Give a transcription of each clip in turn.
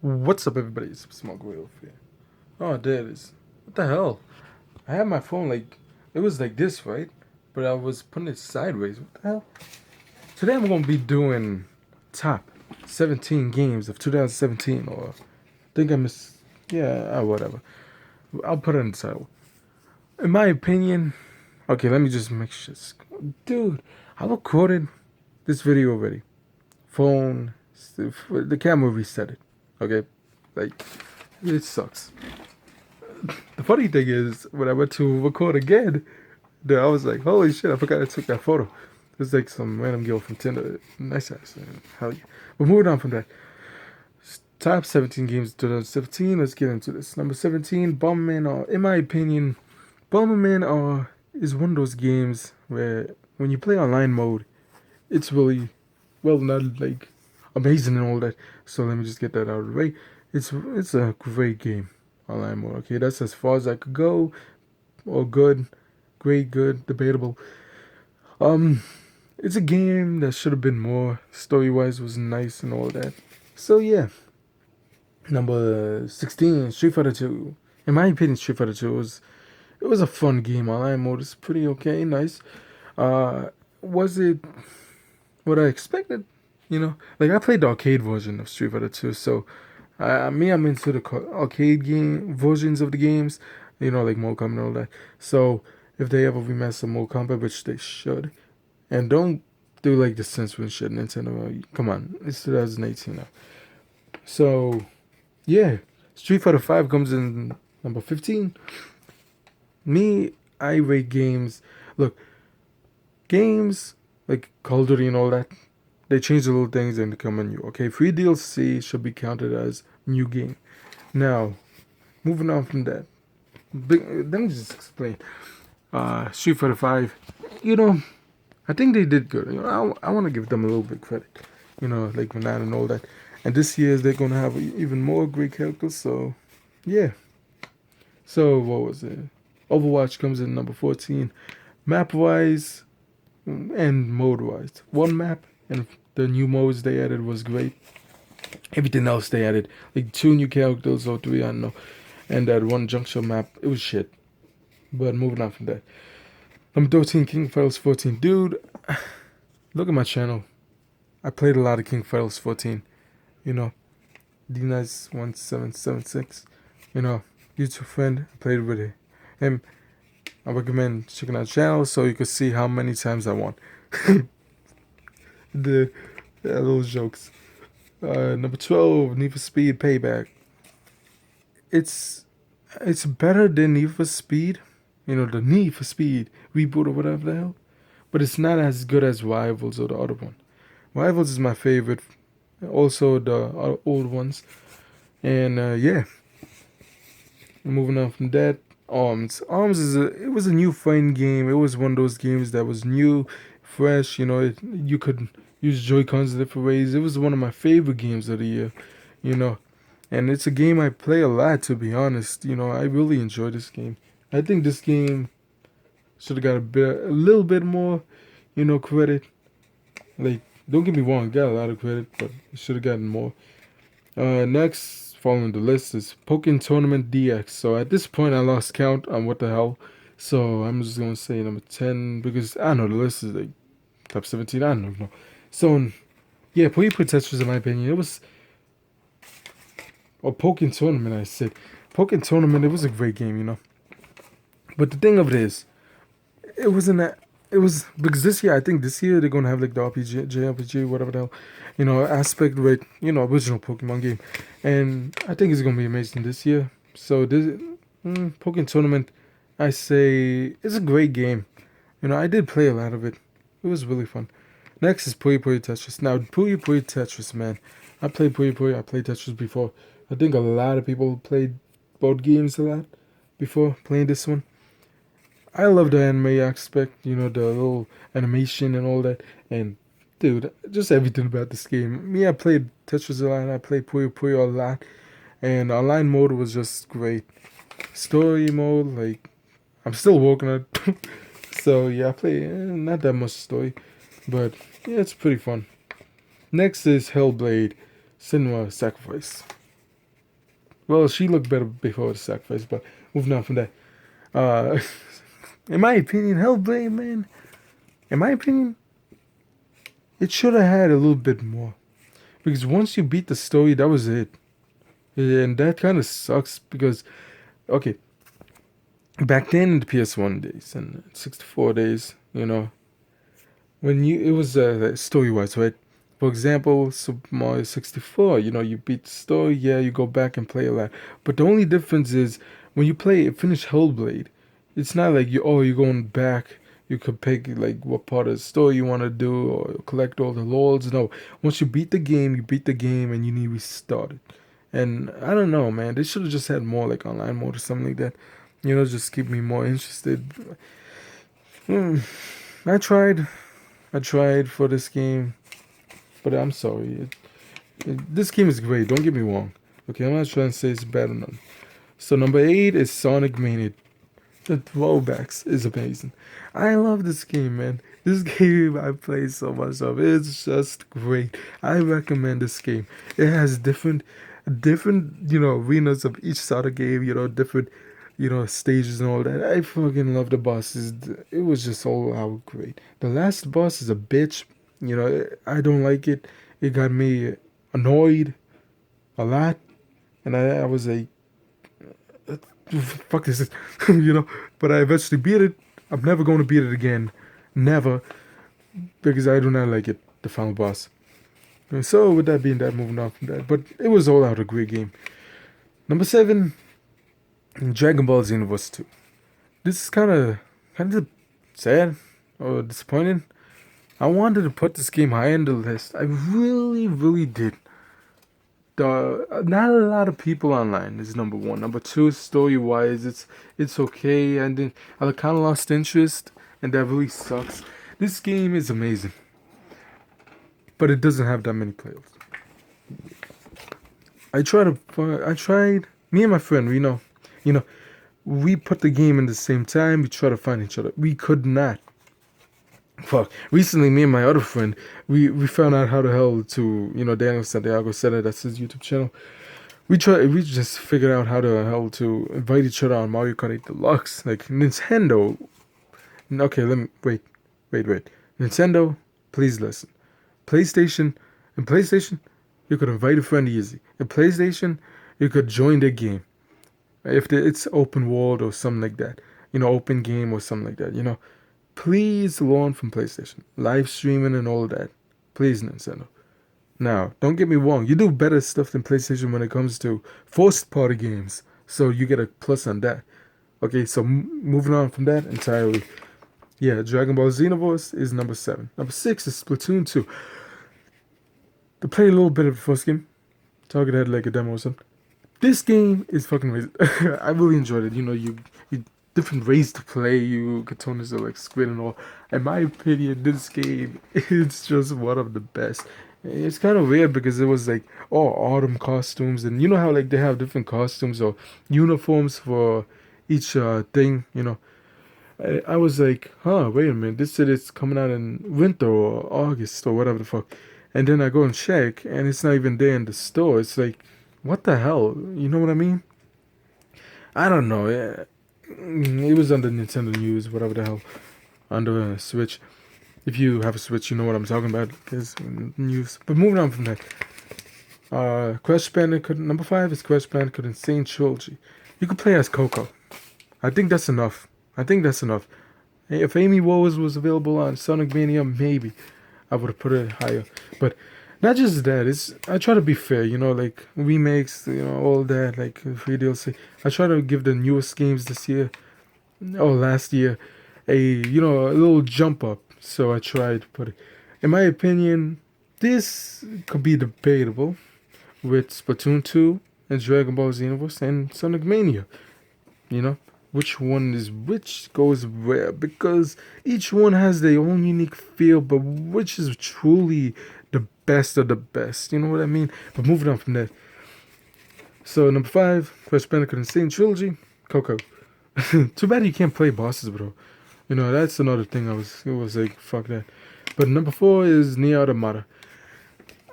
What's up, everybody? It's Supersmallgreywolf here. Oh, there it is. What the hell? I had my phone like it was like this, right? But I was putting it sideways. What the hell? Today I'm gonna be doing top 17 games of 2017, or I think I miss. Yeah, whatever. I'll put it in the title. In my opinion, okay, let me just make sure. Dude, I recorded this video already. Phone, the camera reset it. Okay, like it sucks. The funny thing is, when I went to record again, I was like, holy shit, I forgot I took that photo. It's like some random girl from Tinder. Nice ass. Hell yeah. But moving on from that. Top 17 games of 2017. Let's get into this. Number 17, Bomberman, or in my opinion, Bomberman is one of those games where when you play online mode, it's really, well, not like amazing and all that. So let me just get that out of the way. It's a great game, online mode. Okay, that's as far as I could go. Or good, great, good, debatable. Um, it's a game that should have been more story wise, was nice and all that. So yeah, number 16, Street Fighter 2. In my opinion, Street Fighter 2 was a fun game. Online mode is pretty okay, nice. Was it what I expected? Like I played the arcade version of Street Fighter 2, so I'm into the arcade game versions of the games, like Mortal Kombat and all that. So if they ever remaster Mortal Kombat, which they should, and don't do like the censoring shit, Nintendo. Come on, it's 2018 now. So yeah, Street Fighter 5 comes in number 15. Me, I rate games. Look, games like Call of Duty and all that, they change the little things and become a new. Okay, free DLC should be counted as new game. Now, moving on from that, let me just explain. Street Fighter 5, I think they did good. I want to give them a little bit credit. Like Renan and all that. And this year they're gonna have even more great characters. So, yeah. So what was it? Overwatch comes in number 14. Map wise and mode wise, one map and the new modes they added was great. Everything else they added, like two new characters or three, I don't know, and that one junction map, it was shit. But moving on from that, number 13, King Fighters 14. Dude, look at my channel. I played a lot of King Fighters 14. D-Nice1776. YouTube friend. I played with him. I recommend checking out the channel so you can see how many times I won. the little jokes. Number 12, Need for Speed Payback. It's better than Need for Speed. The Need for Speed reboot or whatever the hell. But it's not as good as Rivals or the other one. Rivals is my favorite. Also the old ones. And yeah. Moving on from that, Arms. It was a new fun game. It was one of those games that was new, fresh. You could use Joy Cons in different ways. It was one of my favorite games of the year. You know, and it's a game I play a lot. To be honest, I really enjoy this game. I think this game should have got a little bit more, credit. Like, don't get me wrong, it got a lot of credit, but it should have gotten more. Next, following the list is Pokken Tournament DX. So at this point, I lost count on what the hell. So I'm just gonna say number 10 because I don't know the list is like top 17. I don't know. So yeah, Puyo Puyo Tetris, in my opinion, it was Pokken Tournament. I said Pokken Tournament. It was a great game. But the thing of it is, it wasn't that. It was because this year, I think this year they're gonna have like the RPG, JRPG, whatever the hell, aspect with original Pokemon game, and I think it's gonna be amazing this year. So this Pokemon Tournament, I say it's a great game. I did play a lot of it. It was really fun. Next is Puyo Puyo Tetris. Now Puyo Puyo Tetris, man, I played Puyo Puyo. I played Tetris before. I think a lot of people played both games a lot before playing this one. I love the anime aspect, the little animation and all that. And dude, just everything about this game. Me, I played Tetris a lot. I played Puyo Puyo a lot, and online mode was just great. Story mode, like I'm still working on it. So yeah, I play not that much story, but yeah, it's pretty fun. Next is Hellblade: Senua Sacrifice. Well, she looked better before the sacrifice, but moving on from that. Uh, in my opinion, Hellblade, man, in my opinion, it should have had a little bit more. Because once you beat the story, that was it. And that kind of sucks because, okay, back then in the PS1 days and 64 days, when it was story wise, right? For example, Super Mario 64, you beat the story, yeah, you go back and play a lot. But the only difference is when you finish Hellblade, it's not like you're going back. You could pick like what part of the story you want to do or collect all the lords. No, once you beat the game and you need to restart it. And I don't know, man. They should have just had more like online mode or something like that. Just keep me more interested. Hmm. I tried. I tried for this game, but I'm sorry. This game is great. Don't get me wrong. Okay, I'm not trying to say it's bad or nothing. So number 8 is Sonic Mania. The throwbacks is amazing. I love this game, man. This game I play so much of. It's just great. I recommend this game. It has different, arenas of each side of the game. Different, stages and all that. I fucking love the bosses. It was just all out great. The last boss is a bitch. I don't like it. It got me annoyed a lot, and I was like, fuck this, But I eventually beat it. I'm never going to beat it again, never, because I do not like it. The final boss. And so with that being that, moving on from that, but it was all out a great game. Number 7, Dragon Ball Xenoverse 2. This is kind of sad or disappointing. I wanted to put this game high on the list. I really, really did. Not a lot of people online is number 1. Number 2, story wise, it's okay. And then I kind of lost interest, and that really sucks. This game is amazing, but it doesn't have that many players. I tried. Me and my friend, we put the game in the same time. We try to find each other. We could not. Fuck. Recently, me and my other friend, we found out how the hell to, Daniel Santiago said it. That's his YouTube channel. We just figured out how the hell to invite each other on Mario Kart 8 Deluxe. Like Nintendo. Okay, wait. Nintendo, please listen. PlayStation, in PlayStation, you could invite a friend easy. In PlayStation, you could join the game. If it's open world or something like that. Open game or something like that. Please learn from PlayStation. Live streaming and all that. Please, Nintendo. Now, don't get me wrong. You do better stuff than PlayStation when it comes to first party games. So you get a plus on that. Okay, so moving on from that entirely. Yeah, Dragon Ball Xenoverse is number 7. Number 6 is Splatoon 2. To play a little bit of the first game. Target had like a demo or something. This game is fucking amazing. I really enjoyed it. You different ways to play. You katonas are like squid and all. In my opinion, this game is just one of the best. It's kind of weird because it was like all autumn costumes, and you know how like they have different costumes or uniforms for each thing. I was like, huh, wait a minute. This said it's coming out in winter or August or whatever the fuck. And then I go and check, and it's not even there in the store. It's like, what the hell? You know what I mean? I don't know. It was on the Nintendo News, whatever the hell, on the Switch. If you have a Switch, you know what I'm talking about. It's news. But moving on from that, Crash Bandicoot number 5 is Crash Bandicoot Insane Trilogy. You could play as Coco. I think that's enough. If Amy Woes was available on Sonic Mania, maybe I would have put it higher. But not just that. I try to be fair. Like remakes. All that. Like free DLC. I try to give the newest games this year, or last year, a little jump up. So I tried to put it. In my opinion, this could be debatable with Splatoon 2 and Dragon Ball Xenoverse and Sonic Mania. Which one is which goes where, because each one has their own unique feel, but which is truly the best of the best. You know what I mean? But moving on from that. So number 5, Crash Bandicoot Insane Trilogy, Coco. Too bad you can't play bosses, bro. That's another thing it was like, fuck that. But number 4 is Nier Automata.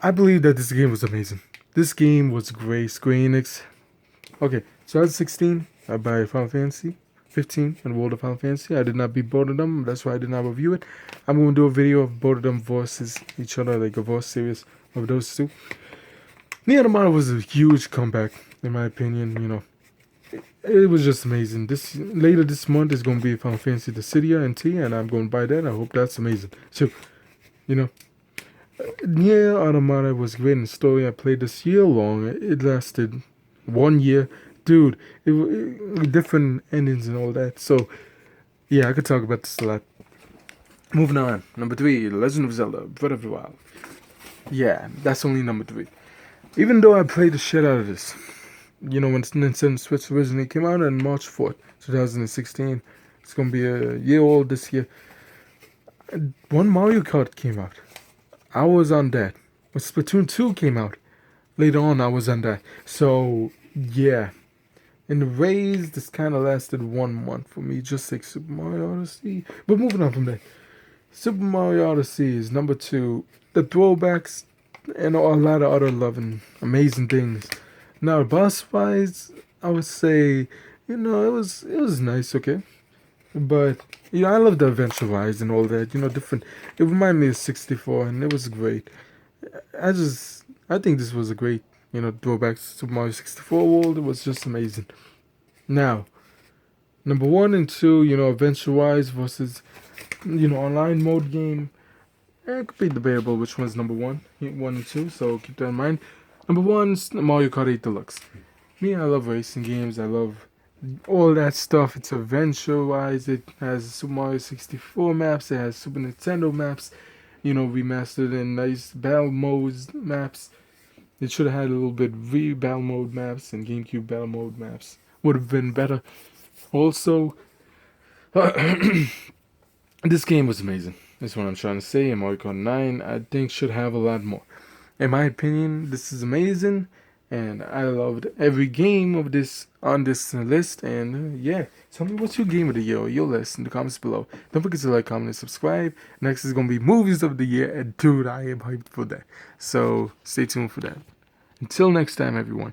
I believe that this game was amazing. This game was great. Square Enix, Okay, 2016, I buy Final Fantasy 15 and World of Final Fantasy. I did not beat both of them. That's why I did not review it. I'm going to do a video of both of them versus each other, like a verse series of those two. Nier Automata was a huge comeback, in my opinion. It was just amazing. Later this month is going to be Final Fantasy Dissidia and T, and I'm going to buy that. I hope that's amazing. So, you know, Nier Automata was great in the story. I played this year long. It lasted 1 year. Dude, different endings and all that. So, yeah, I could talk about this a lot. Moving on. Number 3, Legend of Zelda, Breath of the Wild. Yeah, that's only number 3. Even though I played the shit out of this. When Nintendo Switch originally came out on March 4th, 2016. It's going to be a year old this year. One Mario Kart came out. I was on that. When Splatoon 2 came out, later on I was on that. So, yeah. In the race, this kind of lasted 1 month for me, just like Super Mario Odyssey. But moving on from that, Super Mario Odyssey is number 2. The throwbacks and a lot of other loving, amazing things. Now, boss-wise, I would say, it was nice, okay? But, I love the Adventure Rise and all that, different. It reminded me of 64, and it was great. I think this was a great, throwback to Super Mario 64 world. It was just amazing. Now, number 1 and 2, Adventure Rise versus, online mode game. It could be debatable which one's number 1 and 2, so keep that in mind. Number 1's Mario Kart 8 Deluxe. Me, I love racing games. I love all that stuff. It's adventure-wise. It has Super Mario 64 maps. It has Super Nintendo maps, remastered in nice battle modes maps. It should have had a little bit Wii battle mode maps and GameCube battle mode maps. Would have been better. Also, this game was amazing. That's what I'm trying to say. And Mario Kart 9, I think, should have a lot more. In my opinion, this is amazing, and I loved every game of this on this list. And yeah, tell me what's your game of the year or your list in the comments below. Don't forget to like, comment, and subscribe. Next is gonna be movies of the year, and dude, I am hyped for that. So stay tuned for that. Until next time, everyone.